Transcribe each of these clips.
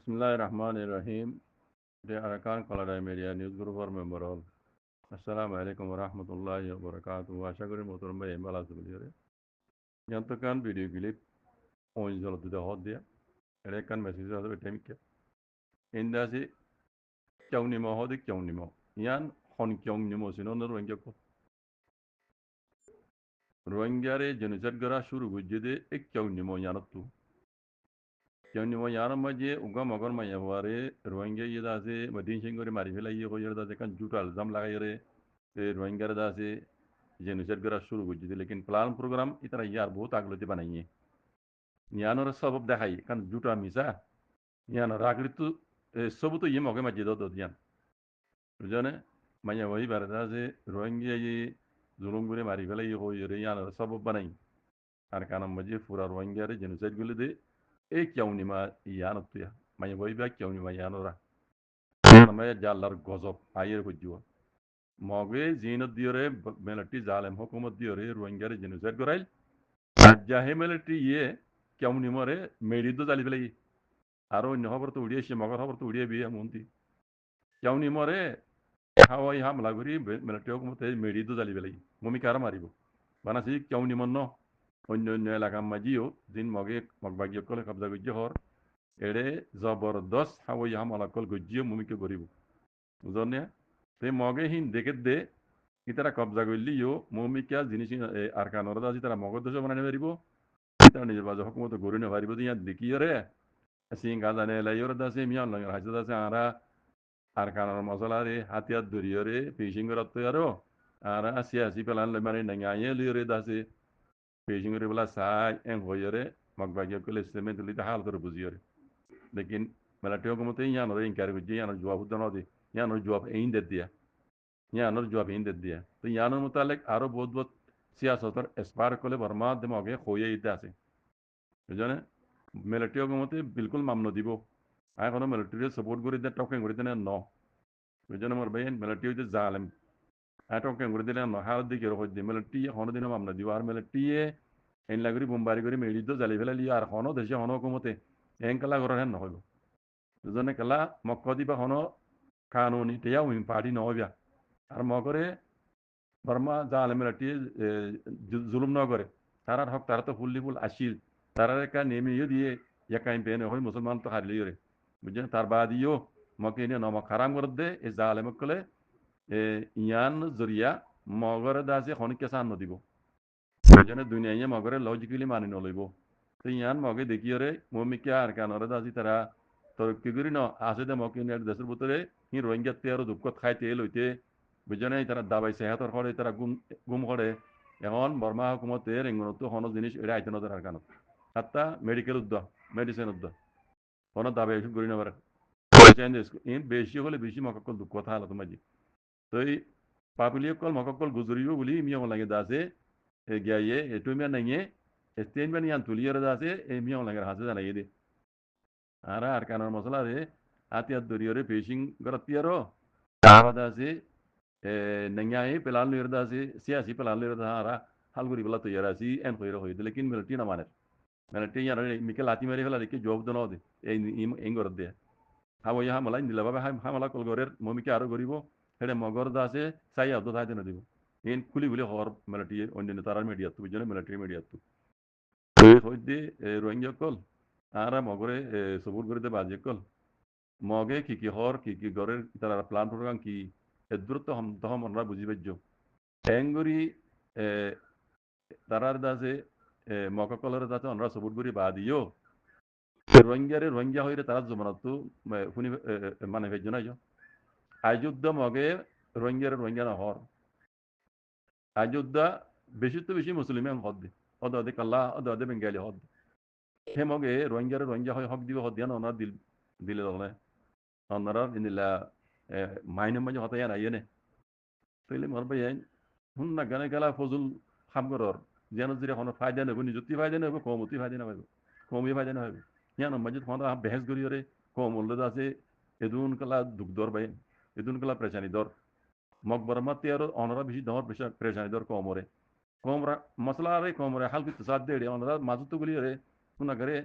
Bismillahirrahmanirrahim. The Arakan Colada Media News Group for member all. Assalamu alaikum wa rahmatullahi wa barakatuh. Wa shakari motor me embala subulire. Yantakan video clip on jolo to the hot there. Erekan message of the temke. Indasi kyawni mo hodi kyawni mo. Yan hon kyawni mo sino no rwengya ko. Rwengyare jenisat gara shuru gujede ek kyawni mo yanatu. Kyawni mo yana maje uga magar ma yaware rwengya yedase madin shingori marifela yi ko yedase kan jutal zam lagayre. Rohingya दासे जेनुसेट गरा शुरू गुजि लेकिन plan programme इतना यार बहुत आगलती बनाइए यानो सब देखाई kan जुटा मिसा यानो रागरी तो सब तो ये मौके में जिदो तो दियान रुझाने मैं वही बरदा से रोहिंग्या ये जुलुम मारी फैला ये हो ये यानो सब बनाई अरकाना मजे पूरा रोहिंग्या रे जेनुसेट गुले दे एक क्यों नहीं मा यानो तो या मैं वही बैक क्यों नहीं मा यानो रा यानो मैं जालर गजब आयर कुछ जुआ Moge zino diore melati zalem hukumat diore ruangare genocide gorail jahe melati ye kyam nimore medido zali belai aro no habar to udiye she magar habar to udiye bi amunti kyam nimore hawai hamla gori melati hukumat medido zali belai mumi kara maribo bana si kyam nimonno onno no elaka majio din moge magbagyo kole kabza gujje hor ere zabardast hawai hamla kol gujje mumi ke goribo uzonne te moge hin deket de itara কবজা করলি ইয়ো মৌমিকা জিনিস আরকান ওরা দাজি তারা মগদ দেশ বানানে পারিব ইতারা নিজের বাজে হকুমত গরুনে পারিব দিয়া দেখি রে সিং গাজানে লাই ওরা দাসে মিয়ান লঙ্গের হাজত দাসে আরা আরকানের মশলা রে হাতিয়ার দরিয় রে ফিশিং করত আরো আর সিয়াসি পেলান মানে নাঙায়ে লিও রে দাসে ফিশিং রে বলা সাই এং হয়ে রে মগবাগিয়া কলে সেমে তুলি হাল করে বুঝিও রে लेकिन মেলাটি হকুমতে ইয়ানো রে ইনকার গুজি ইয়ানো জবাব দন দি ইয়ানো জবাব এইন দে দিয়া यानर जवाब इन दे दिया तो यानर मुतालिक आरो बहुत बहुत सियासत और एस्पार कोले बर्मा दिमागे खोये इतिहासे বুঝনে মিলিটারি গমতে বিলকুল মামনো দিব আই কোনো মিলিটারি সাপোর্ট করি দে টকিং করি দে ন বুঝনে মোর ভাই মিলিটারি যে জালেম আই টকিং করি দে ন হাল দিকে রহ দি মিলিটারি হনো দিন মামনো দিব আর মিলিটারি এন লাগরি বোমবারি করি মেলি তো জালি ফেলা লিয়া আর হনো দেশে হনো গমতে এন কালা গর হেন নহইব বুঝনে কালা মক্কদি বা হনো কানুনি টিয়া উইন পার্টি নহবিয়া আর মগরে বর্মা জালেমেরাটি জুলুম ন করে তারার হক তারা তো ফুললি ফুল আসিল তারার একটা নেমে দিয়ে ইয়াকাইম পেনে হই মুসলমান তো হারলি রে বুঝছেন তার বাদ ইয়ো মকে নিয়ে নমক হারাম করে দে এ জালেমক কলে ইয়ান জরিয়া মগরে দাসে খনিকে সান নদিব বুঝছেন দুনিয়া মগরে লজিক্যালি মানি নলইব তো ইয়ান মগে দেখিও রে মমিকে আর কানরে দাসি তারা তোর কি করি ন আসে দে মকে নিয়ে দেশের ভিতরে হি রোহিঙ্গাতে আরো দুঃখ খাইতে লইতে বুঝনে তারা দাবাই সেহাতর করে তারা গুম করে এখন বর্মা হুকুমতে রেঙ্গুনতো হন জিনিস এটা আইতে নজর আর কানত হাত্তা মেডিকেল উদ্যোগ মেডিসিন উদ্যোগ হন দাবাই এসব করি নেবার ইন বেশি হলে বেশি মকাকল দুঃখ কথা হলো তোমার তো এই পাপুলিয়ে কল মকাকল গুজরিও বলি মিয়া লাগে দাসে গিয়ে এটু মিয়া নাই স্টেন বানি আন তুলিয়ে দাসে এই মিয়া লাগে হাসে জানাই দে আর কানার মশলা রে হাতিয়ার দরিয়রে পেশিং গরতিয়ারো তারা দাসে नंगाई पेलाल निर्दा से सियासी पेलाल निर्दा हरा हालगुरी बला तो यारा सी एन खोइरो होई लेकिन मिलिट्री ना माने मिलिट्री यार मिके लाती मेरे फेला देखे जॉब दनो दे एं गरद दे हावो यहाँ मलाई दिला बाबा हा मला कल गरेर ममिके आरो गरिबो हेडे मगर दासे साई आदो थाते न दिबो इन कुली कुली हर मिलिट्री ओंदिन तारा मीडिया तु बिजने मिलिट्री मीडिया तु होइदे रोहिंग्या कल आरा मगरे सबुर गरिदे बाजे कल মগে কি কি হর কি কি গরের তারা প্ল্যান প্রোগ্রাম কি এদূরত্ব হম তহম আমরা বুঝি পাইছো এঙ্গুরি তারার দাসে মকাকলের দাসে আমরা সবুট করি বা দিও রোহিঙ্গারে রোহিঙ্গা হইরে তারা জমানতো শুনি মানে ভেজ নাই আয়োধ্যা মগে রোহিঙ্গা না হর আয়োধ্যা বেশি তো বেশি মুসলিমে হদ দে হদ হদে কাল্লা হদ হদে বেঙ্গালি হদ হে মগে রোহিঙ্গা হয় হক দিবে হদ দিয়া না ওনার দিলে দলে ওনারা ইনিলা মাইনে মাঝে হতাই না ইয়ে তৈলে মর ভাই শুন না গানে গেলা ফজল খামগরর যেন যদি কোনো ফায়দা নেব নিযুক্তি ফায়দা নেব কমতি ফায়দা না পাইব কমই ফায়দা না পাইব ইয়ান মাঝে কোনো বেহেস করিয়রে কম মূল্য আছে এদুন কালা দুঃখ দর ভাই এদুন কালা প্রেশানি দর মকবর মাতে আর অনরা বেশি দর প্রেশানি দর কমরে কমরা মশলা রে কমরে হালকা সাদ দে অনরা মাজুত গুলি রে শুনা করে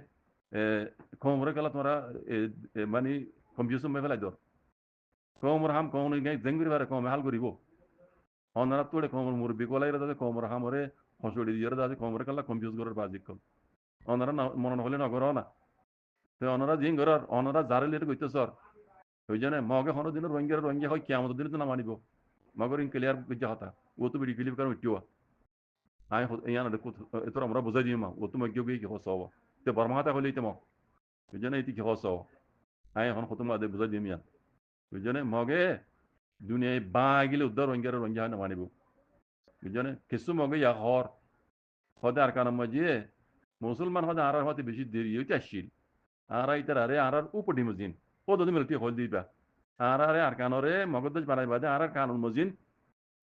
komore kala tora mani kombiusum me fela dor komor ham komor ngai zengri bare kom hal goribo onara tole komor murbi kola ira dade komor hamore hosodi diyara dade komore kala kombius goror bazik kol onara মনে হলে না করো না তো ওনারা জিন করার ওনারা জারে লেট কইতে সর ওই জন্য মগে হনো দিন রঙ্গিয়া হয় কিয়ামত দিন তো না মানিব মগর ইন ক্লিয়ার বিজা হতা ও তো বিডি ক্লিপ কারণ উঠিও আই ইয়ানা দেখো এতর আমরা বুঝাই দিমা ও তো মগে গই কি হসাও তে বর্মাতা হইলে ইতে ম ওই জন্য ইতি কি হসাও আই হন খতম আদে বুঝাই দিমিয়া ওই জন্য মগে দুনিয়ায় বা গেলে উদ্ধার রঙ্গিয়া না মানিব ওই জন্য কিছু মগে ইয়া হর হদে আর কারণ মজিয়ে মুসলমান হদে আর হতে বেশি দেরি হইতে আসছিল আর ইতার আরে আর উপডি মুজিন ও দদি মিলতি হল দিবা আর আরে আর কানরে মগদজ বানাই বাদে আর কানুন মুজিন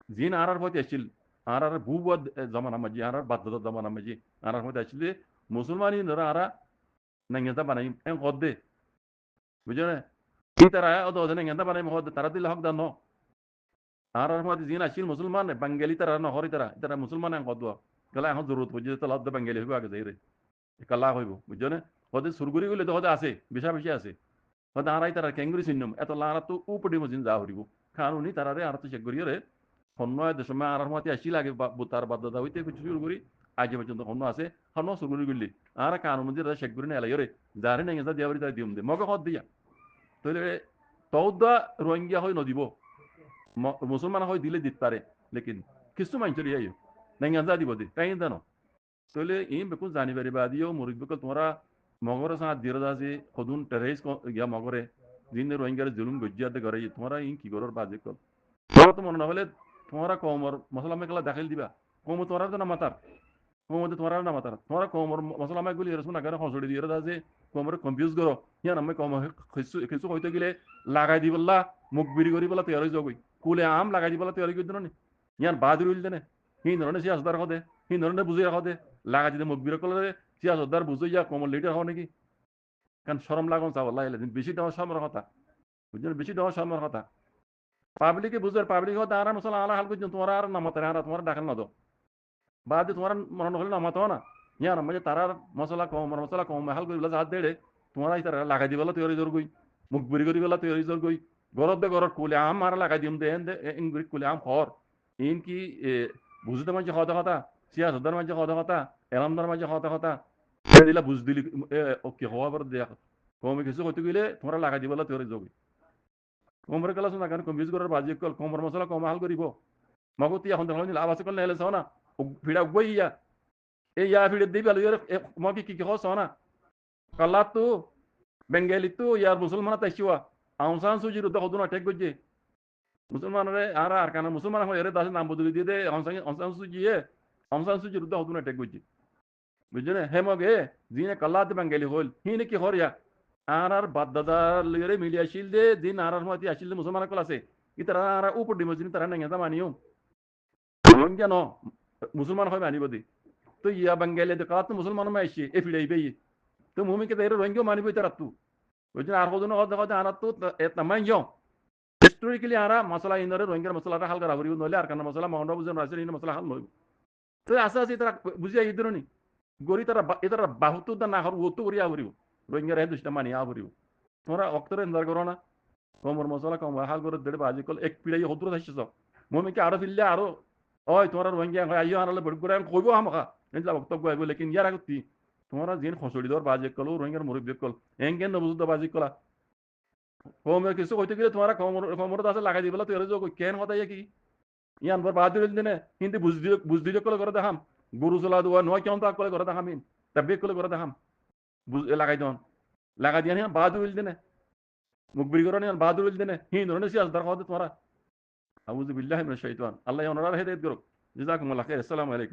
জিন আর হতে আসছিল আর বুবদ জামানা মাজি আর বাদ্দদ জামানা মাজি আর হতে আসছিল মুসলমানি নরা আর নাঙ্গেতা বানাই en গদে বুঝনে ইতারা ও দদনে নাঙ্গেতা বানাই মহদ তারা দিল হক দানো আর হতে জিন আসছিল মুসলমান বাঙ্গালি তারা ন হরি তারা মুসলমান en গদো গলা এখন জরুরত বুঝে তো লদ বাঙ্গালি হইব আগে যাইরে কালা হইব বুঝনে হতে সুরগুরি গুলি তো হতে আছে বেশা বেশি আছে হতে আরাই তারা কেঙ্গুরি চিহ্নম এত লারা তো উপডি মজিন যা হরিব কানুনি তারারে আর তো চেক করিয়ে হন্যয় দেশ সময় আর মতে আসি লাগে তার বাধ্যতা হইতে কিছু শুরু করি আগে পর্যন্ত হন্য আছে হন্য সুরগুরি গুলি আর কানুন মধ্যে শেখ করি না এলাই রে যারে নেই যা দিয়াবরি তাই দিম দে মগে হদ দিয়া তাহলে তৌদা রোহিঙ্গা হই নদিব মুসলমান হই দিলে দিত পারে লেকিন কিছু মাইনচরি আইও নেই যা দিব দে তাই জানো তাহলে ইম বেকুন জানি পারি বাদিও মুরিদ বেকুল তোমরা মগরে সাথ দিরদা যে খদুন টেরেস গিয়া মগরে জিনে রোহিঙ্গার জুলুম গজ্জিয়াতে করে তোমরা ইন কি করর বাজে কল তোমরা তো মনে না হলে তোমরা কমর মশলা মেকলা দাখিল দিবা কম তোমরা তো না মাতার কমতে তোমরা না মাতার তোমরা কমর মশলা মেকগুলি এরসুন আগারে হসড়ি দিরদা যে কমরে কনফিউজ করো ইয়া নামে কম কিছু কিছু হইতে গেলে লাগাই দিবল্লা মুখ বিড়ি করি বলা তৈরি যাবই কুলে আম লাগাই দিবলা তৈরি করে দিন ইয়ান বাদ রইল দেনে হিন ধরনের সিয়াসদার হদে হিন ধরনের বুঝিয়ে রাখদে লাগা যদি মুখ বিড়ি করলে সিয়াসদার বুঝে যা কমর লিডার হও নাকি কারণ শরম লাগুন চাওয়াল্লাহ বেশি দেওয়া সমর কথা বুঝলেন বেশি দেওয়া সমর কথা পাবলিকে বুঝার পাবলিক হতে আর মশলা আলা হাল করছেন তোমার আর নামাতে আর তোমার ডাকাল না দো বাদ তোমার মনে হলে নামাতো না ইয়ার মানে তারার মশলা কম হাল করি হাত দেড়ে তোমার তারা লাগাই দিবেলা তৈরি জোর গই মুখ বুড়ি করি বেলা তৈরি জোর গই গরত দে গরত কুলে আম আর লাগাই দিম দে ইংগুড়ি কুলে আম খর ইন কি বুঝতে মাঝে কথা কথা সিয়াসদার মাঝে কথা কথা এলামদার মাঝে কথা কথা দিলা বুঝ দিলি ওকে হওয়া পর দেখ কমে কিছু হইতে গেলে তোমরা লাগাই দিবেলা তৈরি জোর কোমরে কলা শোনা কারণ কম্পিউজ করার বাজি কল কোমর মশলা কম হাল করিব মগতি এখন দেখলাম লাভ আছে কল নেলে না ফিড়া গই ইয়া এই ইয়া ফিড়ে দিবি আলো মগি কি হস না কালা তো বেঙ্গালি তো ইয়ার মুসলমান তাইছিওয়া আউসান সুজির উদ্দ হদুনা টেক গজে মুসলমান রে আর কানা মুসলমান হয় এর দাস নাম বদলি দিয়ে দে আউসান সুজির উদ্দ হদুনা টেক গজে বুঝলে হে মগে জিনে কালা তো বেঙ্গালি হল হিনে কি হরিয়া আর বাদদাদার লইরে মিলি আসিল দে দিন আর মতি আসিল দে মুসলমান কল আছে ইতারা আর উপর দি মসজিদ তারা নেঙ্গা মানিও রোহিঙ্গা ন মুসলমান হয় মানিব দি তো ইয়া বাঙ্গালি দে কাত মুসলমান মা আসি এ ফিড়াই বেই তো মুমি কে দেরে রোহিঙ্গা মানিব ইতারা তু বুঝছেন আর হদন হদ হদ আর তো তামাই যাও হিস্টোরিক্যালি আর মশলা ইনরে রোহিঙ্গার মশলাটা হালকা রাবরিও নলে আর কানা মশলা মাউন্ডা বুঝেন রাসেল ইন মশলা হাল নইব তো আস্তে আস্তে তারা বুঝিয়া ইদরনি গরি তারা এতারা বাহুতু দা না হর ওতু করিয়া হরিব রোহিঙ্গার হে দুষ্টা মানি আবরিব তোমরা অক্তরে ইন্তজার করো না কমর মশলা কম হাল করে দেড় বাজি কল এক পিড়াই হদ্র থাকছিস মমিকে আরো ফিরলে আরো ওই তোমরা রোহিঙ্গা হয় আইও আনালে বড় করে কইবো আমাকা এনলা বক্তব্য আইবো লেকিন ইয়ার আগতি তোমরা জিন খসড়ি দর বাজি কল রোহিঙ্গার মুরব্বি কল এঙ্গেন নবুজ দা বাজি কলা কমর কিছু কইতে গেলে তোমরা কমর দাসে লাগাই দিবলা তো এর যোগ কেন কথা কি ইয়ান বর বাদ দিল দিনে কিন্তু বুঝ দিলে কল করে দেখাম গুরু চলা দুয়া নয় কেমন তা করে দেখাম তাবে কল করে দেখাম বুঝ লাগাই দন লাগা দিয়া বাদ দিল দিনে মুখবির করো নিয়ে বাহাদুর বলতে না হিন ধরনের সিয়াস দরকার হতে তোমরা আউযু বিল্লাহি মিনাশ শাইতান আল্লাহ ওনারা হেদায়েত করুক জাযাকুমুল্লাহ খাইর আসসালামু আলাইকুম